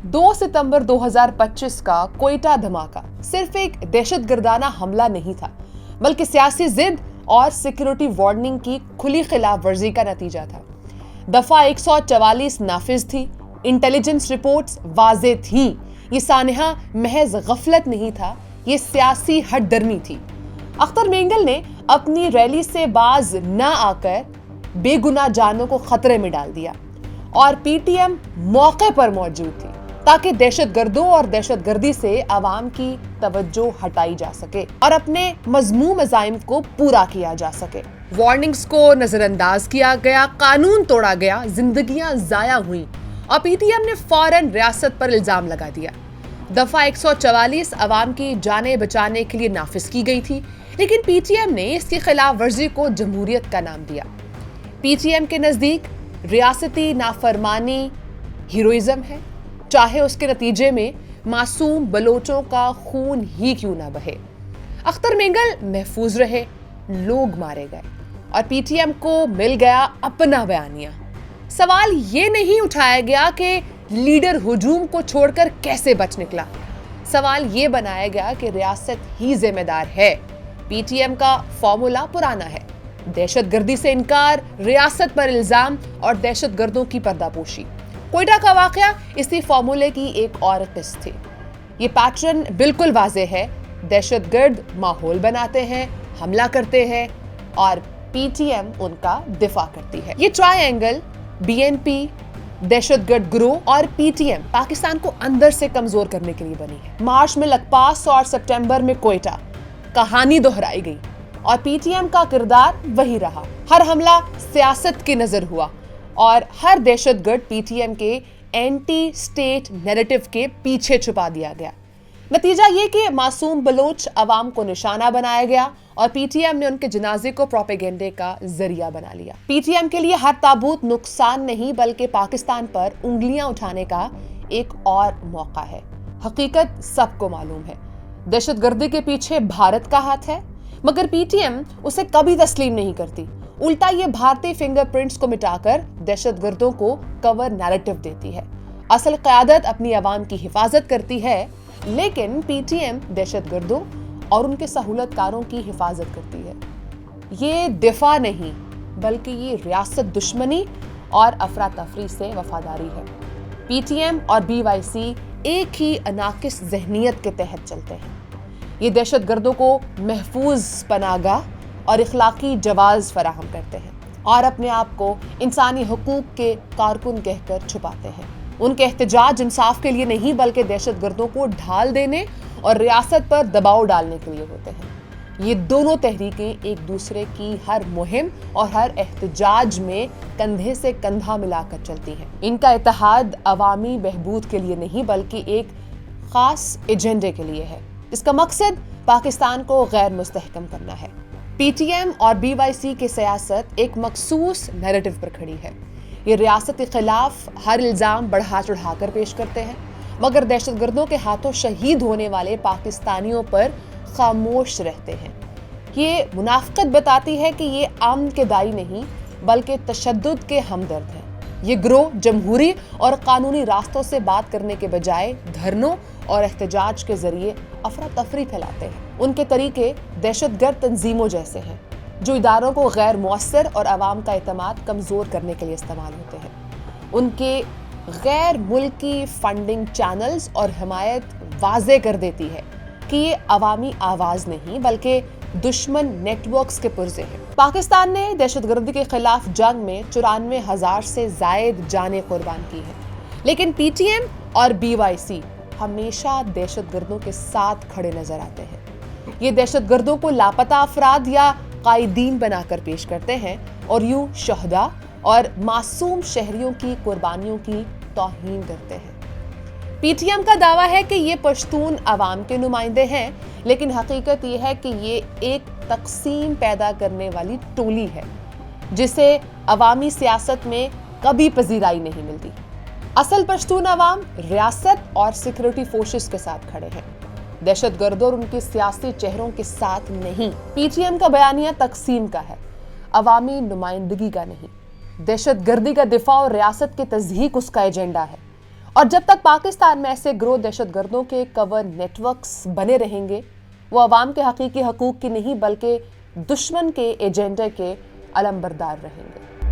2 सितंबर 2025 का कोयटा धमाका सिर्फ एक दहशतगर्दाना हमला नहीं था, बल्कि सियासी जिद और सिक्योरिटी वार्निंग की खुली खिलाफ वर्जी का नतीजा था। दफा 144 नाफिज थी, इंटेलिजेंस रिपोर्ट्स वाज़ेह थी। ये सानहा महज गफलत नहीं था, ये सियासी हटदर्मी थी। अख्तर मेंगल ने अपनी रैली से बाज न आकर बेगुनाह जानों को खतरे में डाल दिया और पीटीएम मौके पर मौजूद थी ताकि दहशतगर्दों और दहशतगर्दी से आवाम की तवज्जो हटाई जा सके और अपने मजमूम अज़ाइम को पूरा किया जा सके। वार्निंग्स को नजरअंदाज किया गया, कानून तोड़ा गया, जिंदगियां जाया हुई और पीटीएम ने फौरन रियासत पर इल्जाम लगा दिया। दफा 144 आवाम की जानें बचाने के लिए नाफिज की गई थी, लेकिन पीटीएम ने इसकी खिलाफ वर्जी को जमहूरियत का नाम दिया। पीटीएम के नजदीक रियासती नाफरमानी हीरोइज्म है, चाहे उसके नतीजे में मासूम बलोचों का खून ही क्यों ना बहे। अख्तर मेंगल महफूज रहे, लोग मारे गए और पीटीएम को मिल गया अपना बयानिया। सवाल ये नहीं उठाया गया कि लीडर हुजूम को छोड़कर कैसे बच निकला। सवाल ये बनाया गया कि रियासत ही जिम्मेदार है। पीटीएम का फॉर्मूला पुराना है, दहशतगर्दी से इनकार, रियासत पर इल्जाम और दहशतगर्दों की पर्दापोशी। कोयटा का वाकया इसी फॉर्मूले की एक और किस्त थी। ये पैटर्न बिल्कुल वाज़ेह है, दहशतगर्द माहौल बनाते हैं, हमला करते हैं और पीटीएम उनका दिफा करती है। ये ट्रायंगल बीएनपी, दहशतगर्द गिरोह और पीटीएम पाकिस्तान को अंदर से कमजोर करने के लिए बनी है। मार्च में लखपास और सितंबर में कोयटा, कहानी दोहराई गई और पीटीएम का किरदार वही रहा। हर हमला सियासत की नजर हुआ और हर दहशतगर्द पीटीएम के एंटी स्टेट नैरेटिव के पीछे छुपा दिया गया। नतीजा ये कि मासूम बलोच अवाम को निशाना बनाया गया और पीटीएम ने उनके जनाजे को प्रोपेगेंडे का जरिया बना लिया। पीटीएम के लिए हर ताबूत नुकसान नहीं, बल्कि पाकिस्तान पर उंगलियां उठाने का एक और मौका है। हकीकत सबको मालूम है, दहशतगर्दी के पीछे भारत का हाथ है, मगर पीटीएम उसे कभी तस्लीम नहीं करती। उल्टा ये भारतीय फिंगरप्रिंट्स को मिटाकर दहशतगर्दों को कवर नैरेटिव देती है। असल क़यादत अपनी आवाम की हिफाजत करती है, लेकिन पीटीएम दहशतगर्दों और उनके सहूलतकारों की हिफाजत करती है। ये दिफा नहीं, बल्कि ये रियासत दुश्मनी और अफरा तफरी से वफादारी है। पीटीएम और बीवाईसी एक ही अनाकिस ज़हनियत के तहत चलते हैं। ये दहशतगर्दों को महफूज पनाहगाह और इखलाकी जवाज़ फराहम करते हैं और अपने आप को इंसानी हुकूक के कारकुन कहकर छुपाते हैं। उनके एहतजाज इंसाफ के लिए नहीं, बल्कि दहशतगर्दों को ढाल देने और रियासत पर दबाव डालने के लिए होते हैं। ये दोनों तहरीकें एक दूसरे की हर मुहिम और हर एहतजाज में कंधे से कंधा मिलाकर चलती हैं। इनका इत्तेहाद अवामी बहबूद के लिए नहीं, बल्कि एक खास एजेंडे के लिए है। इसका मकसद पाकिस्तान को गैर मुस्तहकम करना है। पीटीएम और बीवाईसी की सियासत एक मखसूस नैरेटिव पर खड़ी है। ये रियासत के खिलाफ हर इल्जाम बढ़ा चढ़ाकर पेश करते हैं, मगर दहशतगर्दों के हाथों शहीद होने वाले पाकिस्तानियों पर खामोश रहते हैं। ये मुनाफिकत बताती है कि ये अमन के दाई नहीं, बल्कि तशद्दुद के हमदर्द हैं। ये गिरोह जमहूरी और कानूनी रास्तों से बात करने के बजाय धरनों और एहतजाज के जरिए अफरा तफरी फैलाते हैं। उनके तरीके दहशतगर्द तंजीमों जैसे हैं, जो इदारों को गैर मुअस्सर और आवाम का एतमाद कमज़ोर करने के लिए इस्तेमाल होते हैं। उनके गैर मुल्की फंडिंग चैनल्स और हिमायत वाज़ेह कर देती है कि ये अवामी आवाज़ नहीं, बल्कि दुश्मन नेटवर्क्स के पुर्जे हैं। पाकिस्तान ने दहशतगर्दी के खिलाफ जंग में 94,000 से ज़ायद जानें कुर्बान की हैं, लेकिन पीटीएम और बीवाईसी हमेशा दहशतगर्दों के साथ खड़े नजर आते हैं। ये दहशतगर्दों को लापता अफराद या कायदीन बनाकर पेश करते हैं और यूं शहदा और मासूम शहरियों की कुर्बानियों की तौहीन करते हैं। पीटीएम का दावा है कि ये पश्तून अवाम के नुमाइंदे हैं, लेकिन हकीकत ये है कि ये एक तकसीम पैदा करने वाली टोली है, जिसे अवामी सियासत में कभी पजीराई नहीं मिलती। असल पश्तून अवाम रियासत और सिक्योरिटी फोर्सेस के साथ खड़े हैं, दहशतगर्दों और उनके सियासी चेहरों के साथ नहीं। पीटीएम का बयानिया तकसीम का है, अवामी नुमाइंदगी का नहीं। दहशतगर्दी का दिफा और रियासत के तज़हीक उसका एजेंडा है اور جب تک پاکستان میں ایسے گروہ دہشت گردوں کے کور نیٹورکس بنے رہیں گے، وہ عوام کے حقیقی حقوق کی نہیں بلکہ دشمن کے ایجنڈے کے علمبردار رہیں گے۔